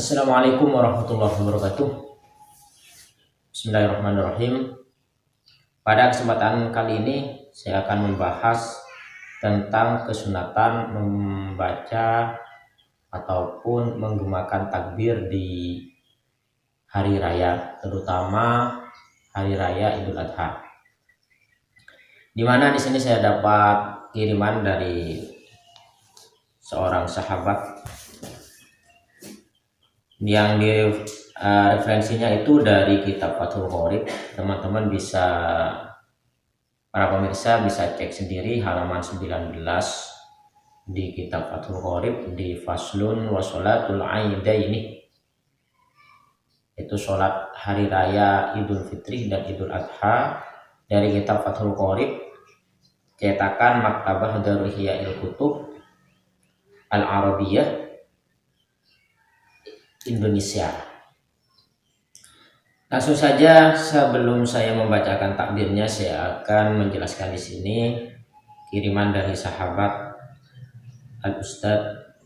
Assalamualaikum warahmatullahi wabarakatuh. Bismillahirrahmanirrahim. Pada kesempatan kali ini saya akan membahas tentang kesunatan membaca ataupun menggemakan takbir di hari raya, terutama hari raya Idul Adha. Di mana di sini saya dapat kiriman dari seorang sahabat yang referensinya itu dari kitab Fathul Qorib. Teman-teman bisa, para pemirsa bisa cek sendiri halaman 19 di kitab Fathul Qorib di Faslun wa Sholatul Aidaini, itu sholat hari raya Idul Fitri dan Idul Adha, dari kitab Fathul Qorib cetakan Maktabah Darul Ihya'il Kutub Al-Arabiyah Indonesia. Langsung saja, sebelum saya membacakan takbirnya, saya akan menjelaskan di sini kiriman dari sahabat Al-Ustadz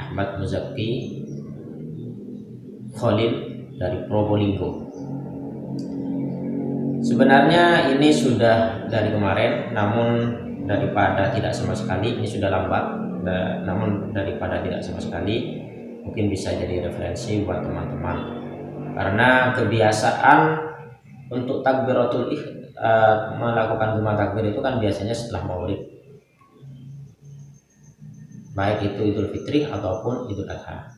Ahmad Muzaki Khalil dari Probolinggo. Sebenarnya ini sudah dari kemarin, namun daripada tidak sama sekali, ini sudah lambat, namun daripada tidak sama sekali, mungkin bisa jadi referensi buat teman-teman, karena kebiasaan untuk melakukan gema takbir itu kan biasanya setelah Maulid, baik itu Idul Fitri ataupun Idul Adha.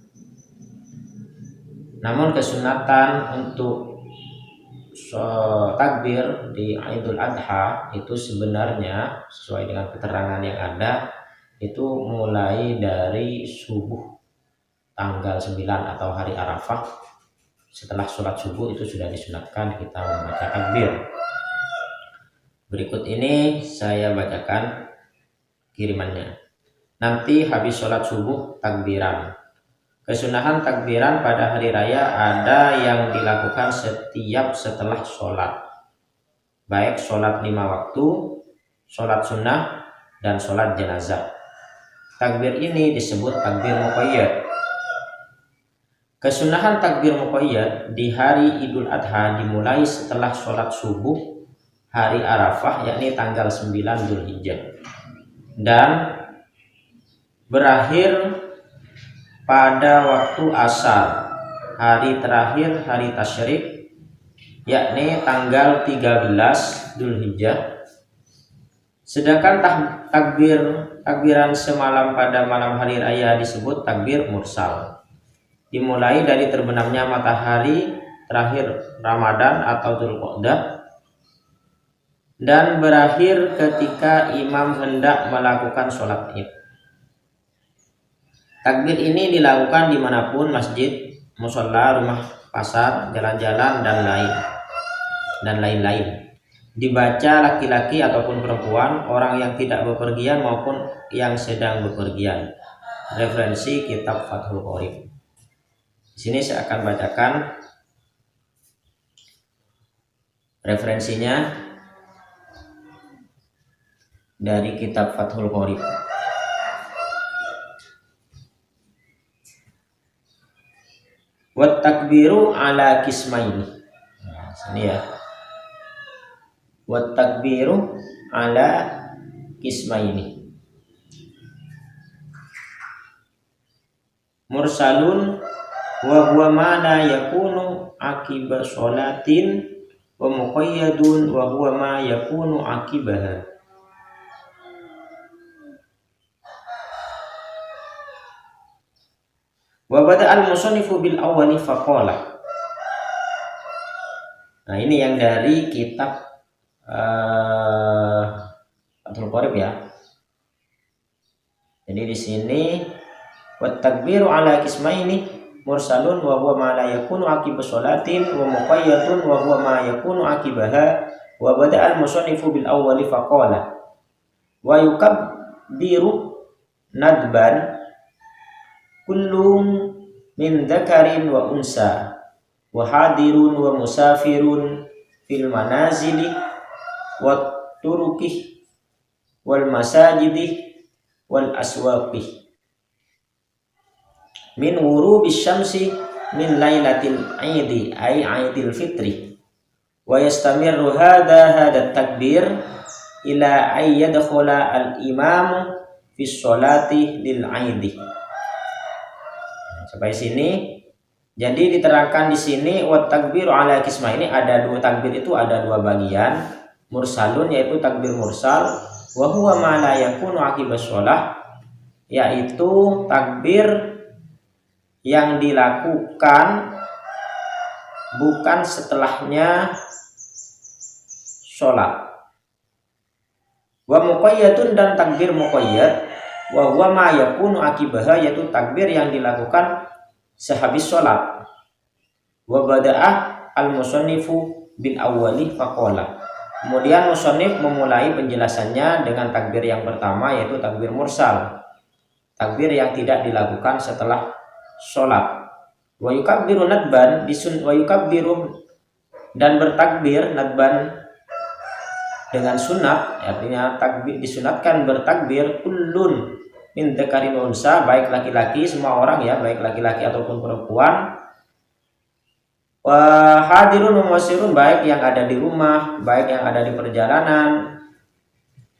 Namun kesunatan untuk takbir di Idul Adha itu sebenarnya sesuai dengan keterangan yang ada, itu mulai dari subuh tanggal 9 atau hari Arafah. Setelah sholat subuh itu sudah disunatkan kita membaca takbir. Berikut ini saya bacakan kirimannya. Nanti habis sholat subuh takbiran. Kesunahan takbiran pada hari raya ada yang dilakukan setiap setelah sholat, baik sholat 5 waktu, sholat sunnah, dan sholat jenazah. Takbir ini disebut takbir muqayyad. Kesunahan takbir muqayyad di hari Idul Adha dimulai setelah sholat subuh hari Arafah, yakni tanggal 9 Dzulhijjah, dan berakhir pada waktu asar hari terakhir hari tasyrik, yakni tanggal 13 Dzulhijjah. Sedangkan takbiran semalam pada malam hari raya disebut takbir mursal, dimulai dari terbenamnya matahari terakhir Ramadan atau Dzulqa'dah dan berakhir ketika imam hendak melakukan sholat id. Takbir ini dilakukan dimanapun, masjid, musola, rumah, pasar, jalan-jalan, dan lain-lain. Dibaca laki-laki ataupun perempuan, orang yang tidak bepergian maupun yang sedang bepergian. Referensi kitab Fathul Qorib. Di sini saya akan bacakan referensinya dari kitab Fathul Qorib. Wat takbiru ala kismaini. Nah, sini ya. Wat takbiru ala kismaini. Mursalun wa huwa ma la yakunu akiba sholatin, wa muqayyadun wa huwa ma yakunu akibaha. Wa bada'al musannifu bil awwali faqala. Nah, ini yang dari kitab Fathul Qorib ya. Jadi di sini wat takbiru ala kismaini mursalun wa huwa ma la yakunu akiba sholatin, wa muqayyadun wa huwa ma yakunu akibaha. Wa bada'al musannifu bil awwali faqala wa yukabbiru nadban kullum min dzakarin wa unsa wa hadirun wa musafirun fil manazili wa turukih wal masajidih wal aswaqih. min ghurubis syamsi min lailatil aidi ay aidil fitri wa yastamirru hadha takbir ila ay yadkhula al imam fi sholati lil aidi. Sampai sini. Jadi diterangkan di sini wa takbiru ala kisma, ini ada dua takbir, itu ada dua bagian. Mursalun yaitu takbir mursal, wa huwa ma la yakunu aqibas shalah, yaitu takbir yang dilakukan bukan setelahnya sholat. Wa muqayyadun, dan takbir muqayyad, wa huwa ma yakunu aqibaha, yaitu takbir yang dilakukan sehabis sholat. Wa bada'ah al-musannifu bil awwali faqala. Kemudian musannif memulai penjelasannya dengan takbir yang pertama, yaitu takbir mursal, takbir yang tidak dilakukan setelah sholat. Wa yukabbiru nadban wa yukabbiru, dan bertakbir nadban dengan sunat, artinya takbir disunatkan bertakbir kullun min dzakarin unsa, baik laki-laki, semua orang ya, baik laki-laki ataupun perempuan. Wa hadirun wa musirun, baik yang ada di rumah, baik yang ada di perjalanan,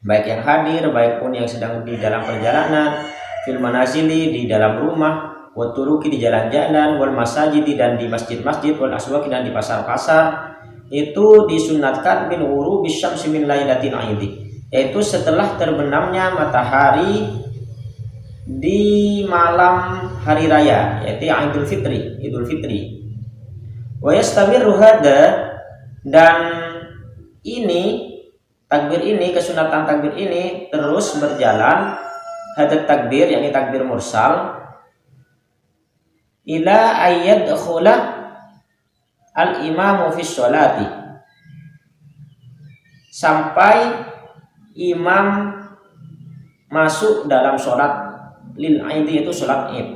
baik yang hadir, baik pun yang sedang di dalam perjalanan, fil manazili, di dalam rumah, wa turuki, di jalan-jalan, wal masajidi, dan di masjid-masjid, wal aswaqi, dan di pasar-pasar. Itu disunatkan min ghurubis syamsi min lailatil aidi, yaitu setelah terbenamnya matahari di malam hari raya, yaitu Idul Fitri. Wa yastamirru hadza, dan ini takbir ini, kesunatan takbir ini terus berjalan, hadza takbir yakni takbir mursal, ila ayyadkhula al imamu fi sholati, sampai imam masuk dalam sholat lil aidi, itu sholat id.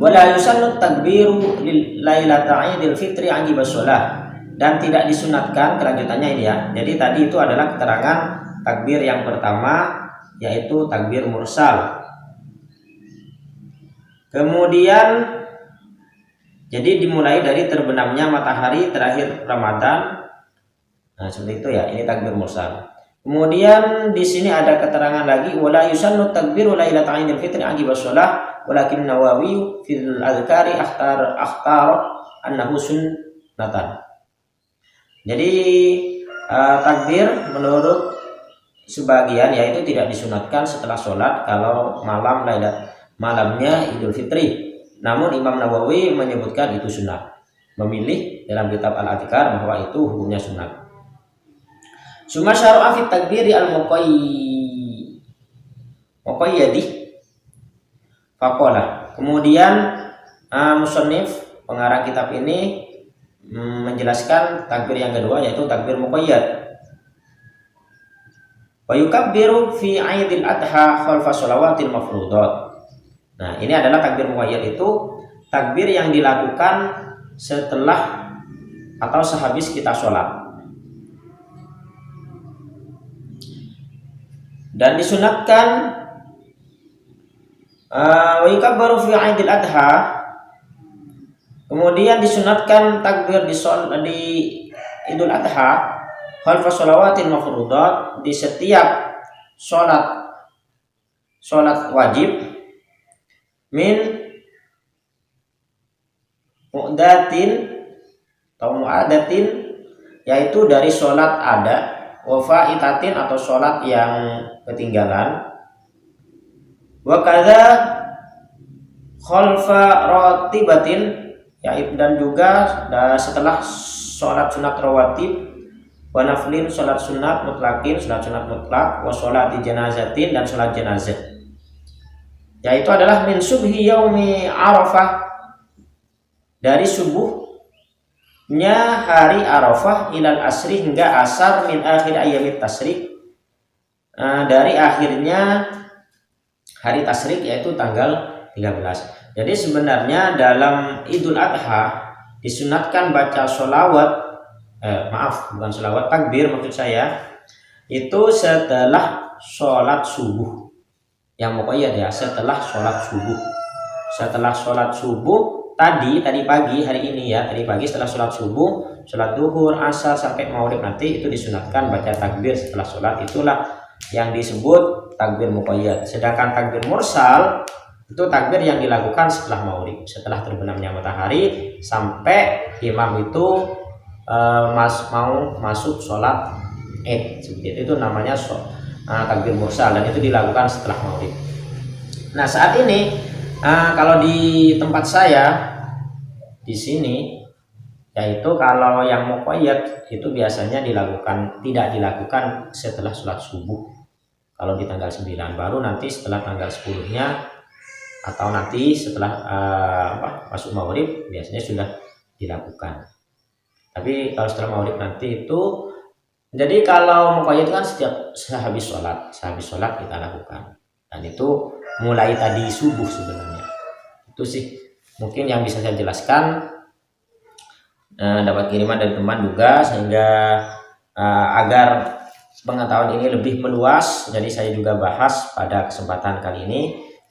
Wala yusannu takbiru lil lailata idil fitri aqibas sholah, dan tidak disunatkan, kelanjutannya ini ya. Jadi tadi itu adalah keterangan takbir yang pertama, yaitu takbir mursal. Kemudian jadi dimulai dari terbenamnya matahari terakhir Ramadan. Nah, seperti itu ya, ini takbir mursal. Kemudian di sini ada keterangan lagi, wala yusannu takbiru lailatal idil fitri aqibas shalah, walakin Nawawi fil azkari akhtar annahu sunnatan. Jadi takbir menurut sebagian yaitu tidak disunatkan setelah sholat kalau malamnya Idul Fitri. Namun Imam Nawawi menyebutkan itu sunat, memilih dalam kitab Al-Adhkar bahwa itu hukumnya sunat. Suma syara'a fit takbiri al-muqayyadi faqala. Kemudian musannif pengarang kitab ini menjelaskan takbir yang kedua, yaitu takbir muqayyad. Wa yukabbiru fi 'aidil adha khalfa shalawatil mafruḍat. Nah, ini adalah takbir muqayyad, itu takbir yang dilakukan setelah atau sehabis kita sholat. Dan disunatkan wa yukabbaru fi 'aidil adha, kemudian disunatkan takbir di Idul Adha khalfa shalawatil mafruḍat, di setiap sholat wajib, min mu'adatin, yaitu dari sholat ada, wa faitatin, atau sholat yang ketinggalan, wa kadza khalfa ratibatin, yaitu dan juga setelah sholat sunat rawatib, wa naflin, sholat sunat mutlakin, sholat sunat mutlak, wa sholat janazatin, dan sholat jenazah, yaitu adalah min subhi yaumi Arafah, dari subuhnya hari Arafah, ilal asri, hingga asar, min akhir ayyamit tasrik, dari akhirnya hari tasrik, yaitu tanggal 13. Jadi sebenarnya dalam Idul Adha disunatkan baca sholawat, bukan sholawat, takbir maksud saya, itu setelah sholat subuh, yang muqayyad ya, setelah sholat subuh, setelah sholat subuh tadi pagi hari ini ya, tadi pagi setelah sholat subuh, sholat duhur, asar sampai maghrib nanti itu disunatkan baca takbir setelah sholat, itulah yang disebut takbir muqayyad. Sedangkan takbir mursal itu takbir yang dilakukan setelah maghrib, setelah terbenamnya matahari sampai imam itu mau masuk sholat id, seperti itu namanya takbir mursal, dan itu dilakukan setelah maghrib. Nah saat ini kalau di tempat saya di sini, yaitu kalau yang muqayyad itu biasanya tidak dilakukan setelah sholat subuh. Kalau di tanggal 9 baru nanti setelah tanggal 10-nya atau nanti setelah masuk maghrib biasanya sudah dilakukan. Tapi kalau setelah maghrib nanti itu, jadi kalau muqayyad kan setiap sehabis sholat kita lakukan, dan itu mulai tadi subuh sebenarnya. Itu sih mungkin yang bisa saya jelaskan. Dapat kiriman dari teman juga, sehingga agar pengetahuan ini lebih meluas, jadi saya juga bahas pada kesempatan kali ini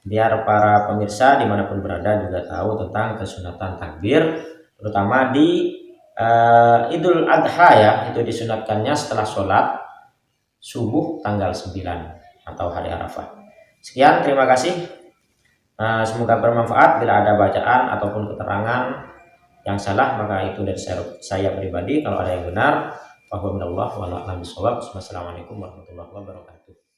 biar para pemirsa dimanapun berada juga tahu tentang kesunatan takbir, terutama di Idul Adha ya, itu disunatkannya setelah sholat subuh tanggal 9 atau hari Arafah. Sekian, terima kasih. Semoga bermanfaat. Bila ada bacaan ataupun keterangan yang salah maka itu dari saya pribadi. Kalau ada yang benar, Wassalamualaikum warahmatullahi wabarakatuh.